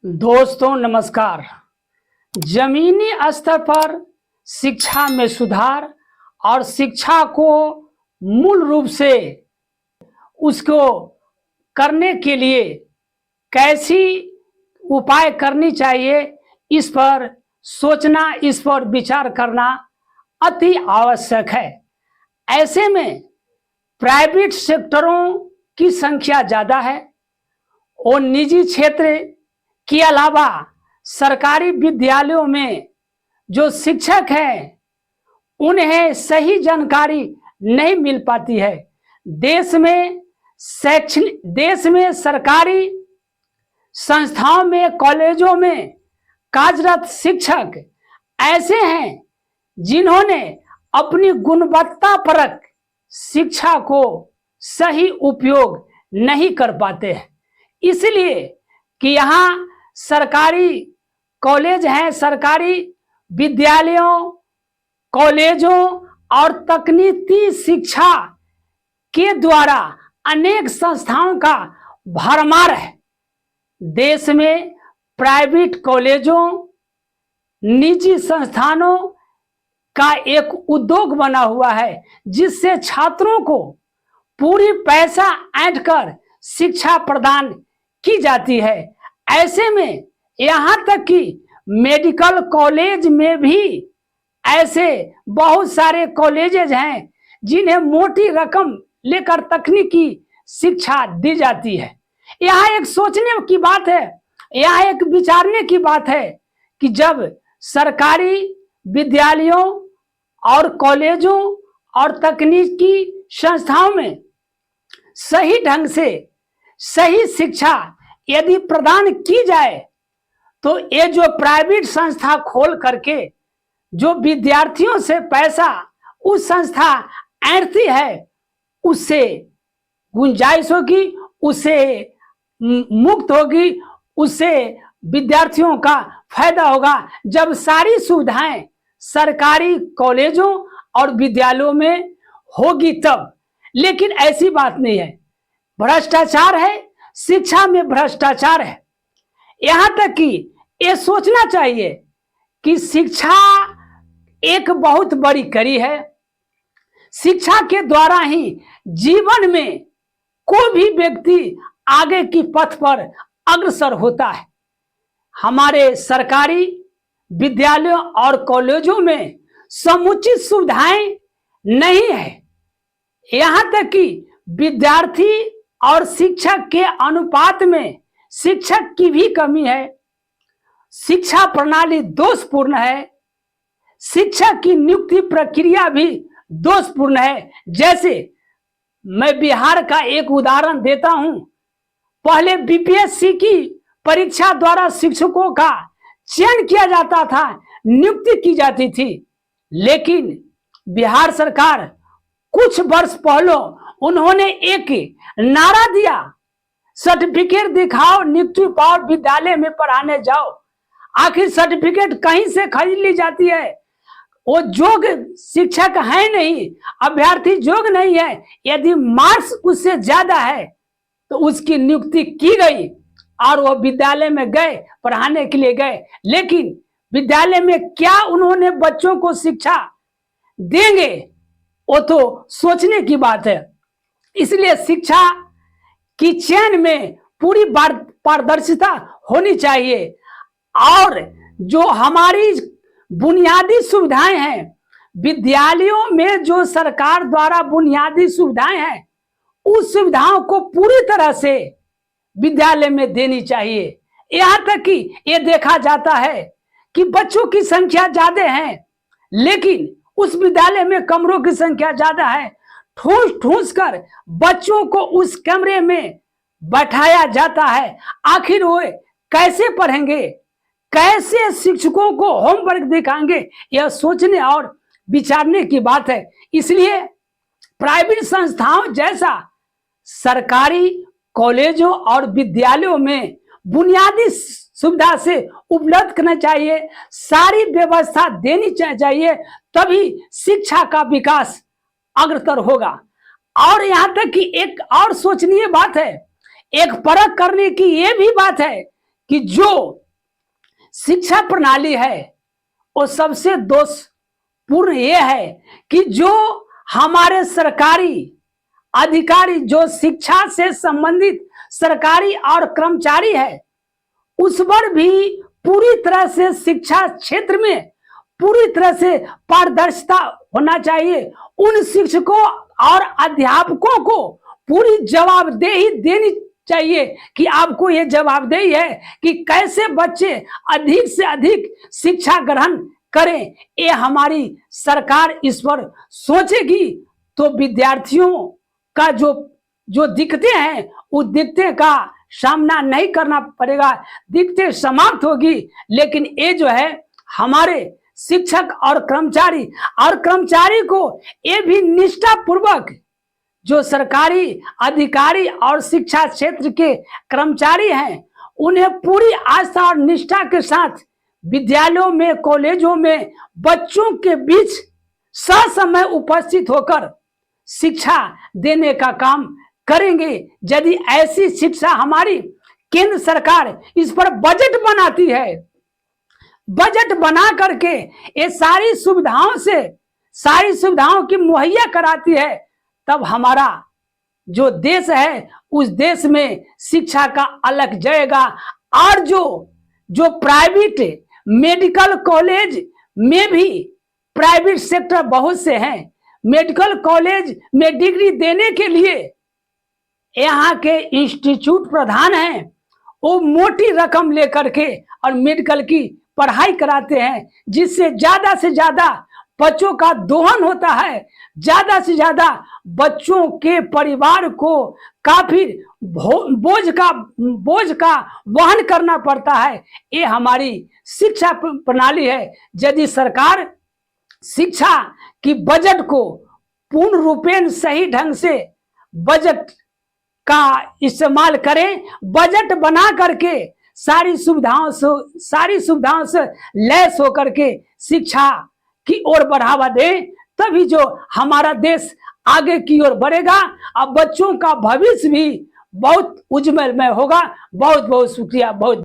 दोस्तों नमस्कार। जमीनी स्तर पर शिक्षा में सुधार और शिक्षा को मूल रूप से उसको करने के लिए कैसी उपाय करनी चाहिए, इस पर सोचना, इस पर विचार करना अति आवश्यक है। ऐसे में प्राइवेट सेक्टरों की संख्या ज़्यादा है और निजी क्षेत्र के अलावा सरकारी विद्यालयों में जो शिक्षक हैं उन्हें सही जानकारी नहीं मिल पाती है। देश में सरकारी संस्थाओं में, कॉलेजों में कार्यरत शिक्षक ऐसे हैं जिन्होंने अपनी गुणवत्तापरक शिक्षा को सही उपयोग नहीं कर पाते हैं। इसलिए कि यहाँ सरकारी कॉलेज हैं, सरकारी विद्यालयों, कॉलेजों और तकनीकी शिक्षा के द्वारा अनेक संस्थाओं का भरमार है। देश में प्राइवेट कॉलेजों, निजी संस्थानों का एक उद्योग बना हुआ है जिससे छात्रों को पूरी पैसा ऐंठ कर शिक्षा प्रदान की जाती है। ऐसे में यहाँ तक कि मेडिकल कॉलेज में भी ऐसे बहुत सारे कॉलेजेज हैं जिन्हें मोटी रकम लेकर तकनीकी शिक्षा दी जाती है। यहाँ एक सोचने की बात है, यहाँ एक विचारने की बात है कि जब सरकारी विद्यालयों और कॉलेजों और तकनीकी संस्थाओं में सही ढंग से सही शिक्षा यदि प्रदान की जाए तो ये जो प्राइवेट संस्था खोल करके जो विद्यार्थियों से पैसा उस संस्था ऐंठती है, उससे गुंजाइश होगी, उससे मुक्त होगी, उससे विद्यार्थियों का फायदा होगा। जब सारी सुविधाएं सरकारी कॉलेजों और विद्यालयों में होगी तब। लेकिन ऐसी बात नहीं है, भ्रष्टाचार है, शिक्षा में भ्रष्टाचार है। यहां तक कि ये सोचना चाहिए कि शिक्षा एक बहुत बड़ी कड़ी है। शिक्षा के द्वारा ही जीवन में कोई भी व्यक्ति आगे की पथ पर अग्रसर होता है। हमारे सरकारी विद्यालयों और कॉलेजों में समुचित सुविधाएं नहीं है। यहां तक कि विद्यार्थी और शिक्षक के अनुपात में शिक्षक की भी कमी है। शिक्षा प्रणाली दोषपूर्ण है। शिक्षक की नियुक्ति प्रक्रिया भी दोषपूर्ण है। जैसे मैं बिहार का एक उदाहरण देता हूं। पहले बीपीएससी की परीक्षा द्वारा शिक्षकों का चयन किया जाता था, नियुक्ति की जाती थी। लेकिन बिहार सरकार कुछ वर्ष पहले उन्होंने एक नारा दिया, सर्टिफिकेट दिखाओ, नियुक्ति पाओ, विद्यालय में पढ़ाने जाओ। आखिर सर्टिफिकेट कहीं से खरीद ली जाती है? वो योग्य शिक्षक है नहीं, अभ्यर्थी योग्य नहीं है। यदि मार्क्स उससे ज्यादा है तो उसकी नियुक्ति की गई और वो विद्यालय में गए, पढ़ाने के लिए गए। लेकिन विद्यालय में क्या उन्होंने बच्चों को शिक्षा देंगे, वो तो सोचने की बात है। इसलिए शिक्षा की चयन में पूरी पारदर्शिता होनी चाहिए और जो हमारी बुनियादी सुविधाएं हैं, विद्यालयों में जो सरकार द्वारा बुनियादी सुविधाएं हैं, उस सुविधाओं को पूरी तरह से विद्यालय में देनी चाहिए। यहां तक कि ये देखा जाता है कि बच्चों की संख्या ज्यादा है लेकिन उस विद्यालय में कमरों की संख्या ज्यादा है। ठूस ठूस कर बच्चों को उस कमरे में बैठाया जाता है। आखिर वो कैसे पढ़ेंगे, कैसे शिक्षकों को होमवर्क दिखाएंगे? यह सोचने और विचारने की बात है। इसलिए प्राइवेट संस्थाओं जैसा सरकारी कॉलेजों और विद्यालयों में बुनियादी सुविधा से उपलब्ध करना चाहिए, सारी व्यवस्था देनी चाहिए, तभी शिक्षा का विकास अग्रतर होगा। और यहां तक कि एक और सोचनीय बात है, एक परख करने की यह भी बात है कि जो शिक्षा प्रणाली है वो सबसे दोषपूर्ण ये है कि जो हमारे सरकारी अधिकारी, जो शिक्षा से संबंधित सरकारी और कर्मचारी है, उस पर भी पूरी तरह से शिक्षा क्षेत्र में पूरी तरह से पारदर्शिता होना चाहिए। उन शिक्षकों और अध्यापकों को पूरी जवाबदेही देनी चाहिए कि आपको यह जवाबदेही है कि कैसे बच्चे अधिक से अधिक शिक्षा ग्रहण करें। ये हमारी सरकार इस पर सोचेगी तो विद्यार्थियों का जो दिक्कतें हैं उस दिक्कतें का सामना नहीं करना पड़ेगा, दिक्कतें समाप्त होगी। लेकिन ये जो है हमारे शिक्षक और कर्मचारी को ये भी निष्ठा पूर्वक, जो सरकारी अधिकारी और शिक्षा क्षेत्र के कर्मचारी हैं, उन्हें पूरी आस्था और निष्ठा के साथ विद्यालयों में, कॉलेजों में बच्चों के बीच ससमय उपस्थित होकर शिक्षा देने का काम करेंगे। यदि ऐसी शिक्षा हमारी केंद्र सरकार इस पर बजट बनाती है, बजट बना करके ये सारी सुविधाओं की मुहैया कराती है, तब हमारा जो देश है उस देश में शिक्षा का अलग जाएगा। और जो प्राइवेट मेडिकल कॉलेज में भी प्राइवेट सेक्टर बहुत से हैं, मेडिकल कॉलेज में डिग्री देने के लिए यहाँ के इंस्टीट्यूट प्रधान हैं, वो मोटी रकम लेकर के और मेडिकल की पढ़ाई कराते हैं, जिससे ज्यादा से ज्यादा बच्चों का दोहन होता है, ज्यादा से ज्यादा बच्चों के परिवार को काफी बोझ का वहन करना पड़ता है। ये हमारी शिक्षा प्रणाली है। यदि सरकार शिक्षा की बजट को पूर्ण रूपेण सही ढंग से बजट का इस्तेमाल करें, बजट बना करके सारी सुविधाओं से लैस होकर के शिक्षा की ओर बढ़ावा दे, तभी जो हमारा देश आगे की ओर बढ़ेगा और बच्चों का भविष्य भी बहुत उज्जवलमय होगा। बहुत बहुत शुक्रिया। बहुत